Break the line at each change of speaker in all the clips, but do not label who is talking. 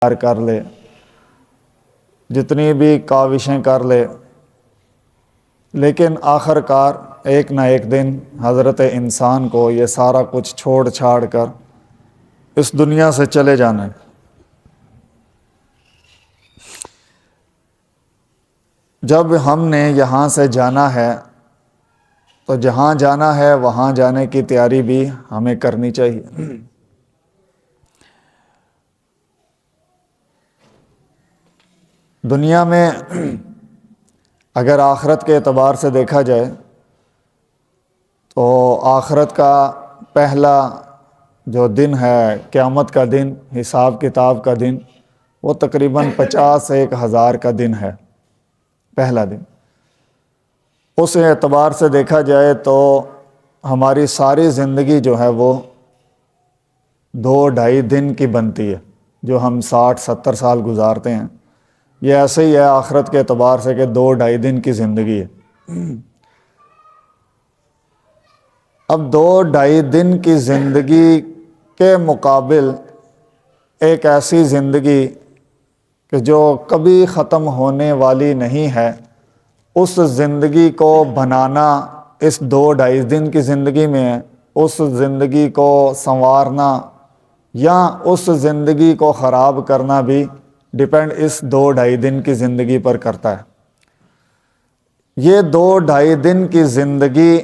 کر لے، جتنی بھی کاوشیں کر لے، لیکن آخر کار ایک نہ ایک دن حضرت انسان کو یہ سارا کچھ چھوڑ چھاڑ کر اس دنیا سے چلے جانا ہے۔ جب ہم نے یہاں سے جانا ہے تو جہاں جانا ہے وہاں جانے کی تیاری بھی ہمیں کرنی چاہیے۔ دنیا میں اگر آخرت کے اعتبار سے دیکھا جائے تو آخرت کا پہلا جو دن ہے، قیامت کا دن، حساب کتاب کا دن، وہ تقریباً 50 سے 1000 کا دن ہے، پہلا دن۔ اس اعتبار سے دیکھا جائے تو ہماری ساری زندگی جو ہے وہ 2-2.5 دن کی بنتی ہے، جو ہم 60-70 سال گزارتے ہیں، یہ ایسے ہی ہے آخرت کے اعتبار سے کہ 2-2.5 دن کی زندگی ہے۔ اب 2-2.5 دن کی زندگی کے مقابل ایک ایسی زندگی کہ جو کبھی ختم ہونے والی نہیں ہے، اس زندگی کو بنانا اس 2-2.5 دن کی زندگی میں ہے، اس زندگی کو سنوارنا یا اس زندگی کو خراب کرنا بھی ڈیپینڈ اس 2-2.5 دن کی زندگی پر کرتا ہے۔ یہ 2-2.5 دن کی زندگی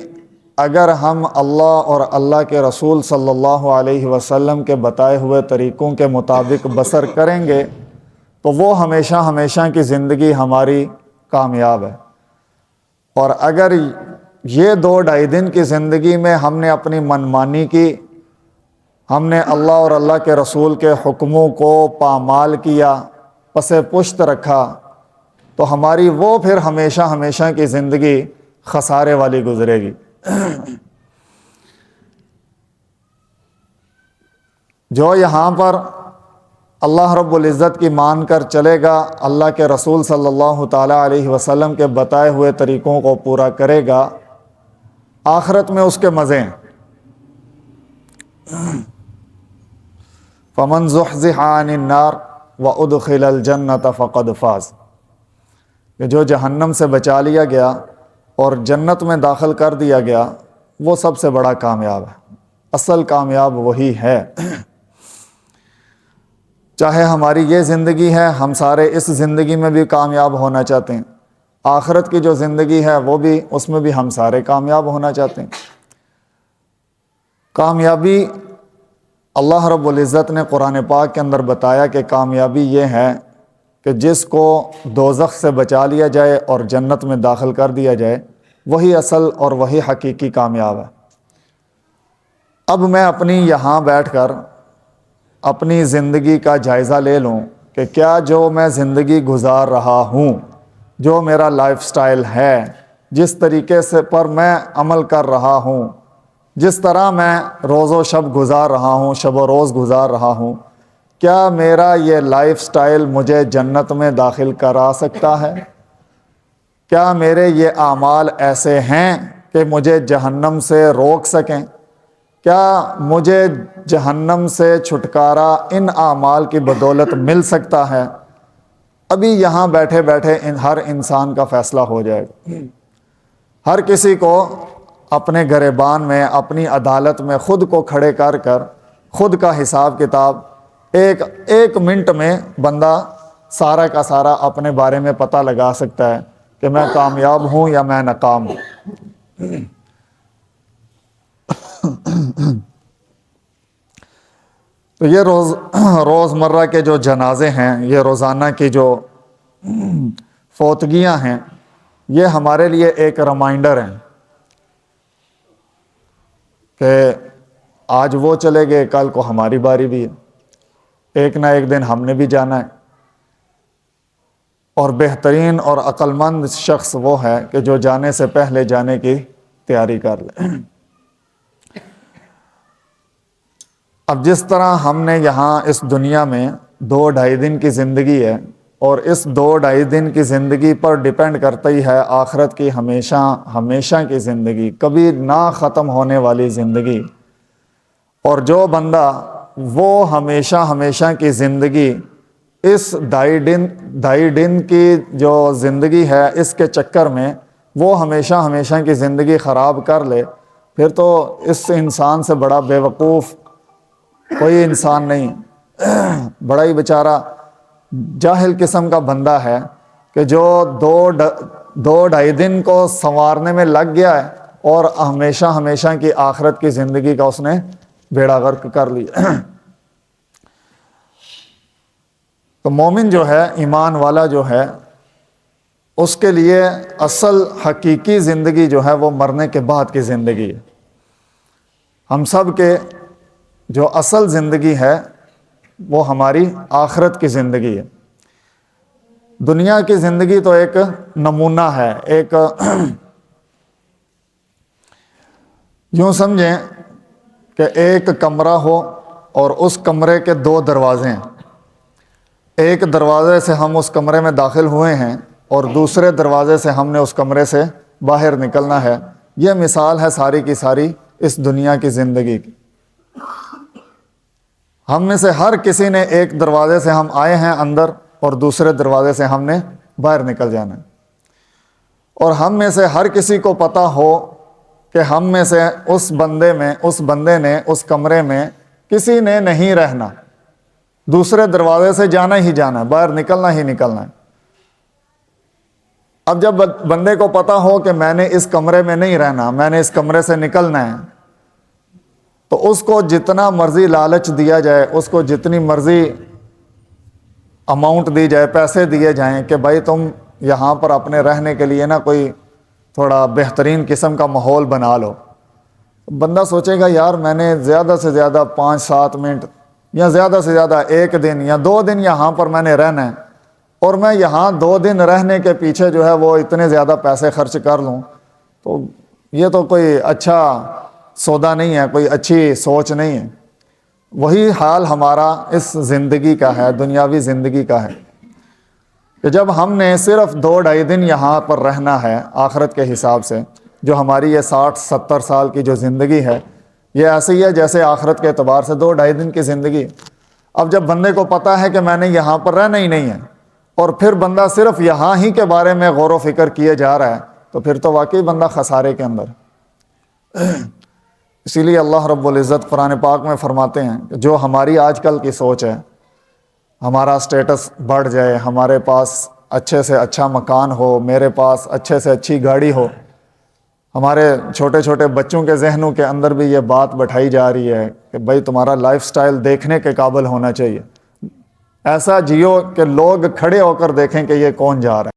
اگر ہم اللہ اور اللہ کے رسول صلی اللہ علیہ وسلم کے بتائے ہوئے طریقوں کے مطابق بسر کریں گے تو وہ ہمیشہ ہمیشہ کی زندگی ہماری کامیاب ہے۔ اور اگر یہ 2-2.5 دن کی زندگی میں ہم نے اپنی منمانی کی، ہم نے اللہ اور اللہ کے رسول کے حکموں کو پامال کیا، پس پشت رکھا، تو ہماری وہ پھر ہمیشہ ہمیشہ کی زندگی خسارے والی گزرے گی۔ جو یہاں پر اللہ رب العزت کی مان کر چلے گا، اللہ کے رسول صلی اللہ تعالیٰ علیہ وسلم کے بتائے ہوئے طریقوں کو پورا کرے گا، آخرت میں اس کے مزے ہیں۔ فَمَنْ زُحْزِحَ عَنِ النَّارِ وَأُدْخِلَ الْجَنَّةَ فَقَدْ فَازَ، کہ جو جہنم سے بچا لیا گیا اور جنت میں داخل کر دیا گیا، وہ سب سے بڑا کامیاب ہے۔ اصل کامیاب وہی ہے۔ چاہے ہماری یہ زندگی ہے، ہم سارے اس زندگی میں بھی کامیاب ہونا چاہتے ہیں، آخرت کی جو زندگی ہے وہ بھی، اس میں بھی ہم سارے کامیاب ہونا چاہتے ہیں۔ کامیابی اللہ رب العزت نے قرآن پاک کے اندر بتایا کہ کامیابی یہ ہے کہ جس کو دوزخ سے بچا لیا جائے اور جنت میں داخل کر دیا جائے، وہی اصل اور وہی حقیقی کامیاب ہے۔ اب میں اپنی یہاں بیٹھ کر اپنی زندگی کا جائزہ لے لوں کہ کیا جو میں زندگی گزار رہا ہوں، جو میرا لائف سٹائل ہے، جس طریقے سے پر میں عمل کر رہا ہوں، جس طرح میں روز و شب گزار رہا ہوں، شب و روز گزار رہا ہوں، کیا میرا یہ لائف سٹائل مجھے جنت میں داخل کرا سکتا ہے؟ کیا میرے یہ اعمال ایسے ہیں کہ مجھے جہنم سے روک سکیں؟ کیا مجھے جہنم سے چھٹکارا ان اعمال کی بدولت مل سکتا ہے؟ ابھی یہاں بیٹھے بیٹھے ہر انسان کا فیصلہ ہو جائے گا۔ ہر کسی کو اپنے گریبان میں، اپنی عدالت میں خود کو کھڑے کر کر خود کا حساب کتاب ایک منٹ میں بندہ سارا کا سارا اپنے بارے میں پتہ لگا سکتا ہے کہ میں کامیاب ہوں یا میں ناکام ہوں۔ تو یہ روزمرہ کے جو جنازے ہیں، یہ روزانہ کی جو فوتگیاں ہیں، یہ ہمارے لیے ایک ریمائنڈر ہیں کہ آج وہ چلے گئے، کل کو ہماری باری بھی ہے، ایک نہ ایک دن ہم نے بھی جانا ہے۔ اور بہترین اور عقل مند شخص وہ ہے کہ جو جانے سے پہلے جانے کی تیاری کر لے۔ اب جس طرح ہم نے یہاں اس دنیا میں 2-2.5 دن کی زندگی ہے، اور اس 2-2.5 دن کی زندگی پر ڈیپینڈ کرتی ہے آخرت کی ہمیشہ ہمیشہ کی زندگی، کبھی نہ ختم ہونے والی زندگی۔ اور جو بندہ وہ ہمیشہ ہمیشہ کی زندگی اس ڈھائی دن کی جو زندگی ہے اس کے چکر میں وہ ہمیشہ ہمیشہ کی زندگی خراب کر لے، پھر تو اس انسان سے بڑا بیوقوف کوئی انسان نہیں، بڑا ہی بیچارہ جاہل قسم کا بندہ ہے کہ جو دو ڈھائی دن کو سنوارنے میں لگ گیا ہے اور ہمیشہ ہمیشہ کی آخرت کی زندگی کا اس نے بیڑا غرق کر لیا۔ تو مومن جو ہے، ایمان والا جو ہے، اس کے لیے اصل حقیقی زندگی جو ہے وہ مرنے کے بعد کی زندگی ہے۔ ہم سب کے جو اصل زندگی ہے وہ ہماری آخرت کی زندگی ہے۔ دنیا کی زندگی تو ایک نمونہ ہے، ایک یوں سمجھیں کہ ایک کمرہ ہو اور اس کمرے کے دو دروازے ہیں، ایک دروازے سے ہم اس کمرے میں داخل ہوئے ہیں اور دوسرے دروازے سے ہم نے اس کمرے سے باہر نکلنا ہے۔ یہ مثال ہے ساری کی ساری اس دنیا کی زندگی کی۔ ہم میں سے ہر کسی نے ایک دروازے سے ہم آئے ہیں اندر اور دوسرے دروازے سے ہم نے باہر نکل جانا ہے، اور ہم میں سے ہر کسی کو پتہ ہو کہ ہم میں سے اس بندے نے اس کمرے میں کسی نے نہیں رہنا، دوسرے دروازے سے جانا ہی جانا ہے، باہر نکلنا ہی نکلنا ہے۔ اب جب بندے کو پتہ ہو کہ میں نے اس کمرے میں نہیں رہنا، میں نے اس کمرے سے نکلنا ہے، تو اس کو جتنا مرضی لالچ دیا جائے، اس کو جتنی مرضی اماؤنٹ دی جائے، پیسے دیے جائیں کہ بھائی تم یہاں پر اپنے رہنے کے لیے نا کوئی تھوڑا بہترین قسم کا ماحول بنا لو، بندہ سوچے گا یار میں نے زیادہ سے زیادہ 5-7 منٹ یا زیادہ سے زیادہ 1 دن یا 2 دن یہاں پر میں نے رہنا ہے، اور میں یہاں 2 دن رہنے کے پیچھے جو ہے وہ اتنے زیادہ پیسے خرچ کر لوں، تو یہ تو کوئی اچھا سودا نہیں ہے، کوئی اچھی سوچ نہیں ہے۔ وہی حال ہمارا اس زندگی کا ہے، دنیاوی زندگی کا ہے، کہ جب ہم نے صرف 2-2.5 دن یہاں پر رہنا ہے آخرت کے حساب سے، جو ہماری یہ 60-70 سال کی جو زندگی ہے یہ ایسے ہی ہے جیسے آخرت کے اعتبار سے 2-2.5 دن کی زندگی۔ اب جب بندے کو پتہ ہے کہ میں نے یہاں پر رہنا ہی نہیں ہے، اور پھر بندہ صرف یہاں ہی کے بارے میں غور و فکر کیے جا رہا ہے، تو پھر تو واقعی بندہ خسارے کے اندر۔ اسی لیے اللہ رب العزت قرآن پاک میں فرماتے ہیں کہ جو ہماری آج کل کی سوچ ہے، ہمارا سٹیٹس بڑھ جائے، ہمارے پاس اچھے سے اچھا مکان ہو، میرے پاس اچھے سے اچھی گاڑی ہو، ہمارے چھوٹے چھوٹے بچوں کے ذہنوں کے اندر بھی یہ بات بٹھائی جا رہی ہے کہ بھائی تمہارا لائف سٹائل دیکھنے کے قابل ہونا چاہیے، ایسا جیو کہ لوگ کھڑے ہو کر دیکھیں کہ یہ کون جا رہا ہے۔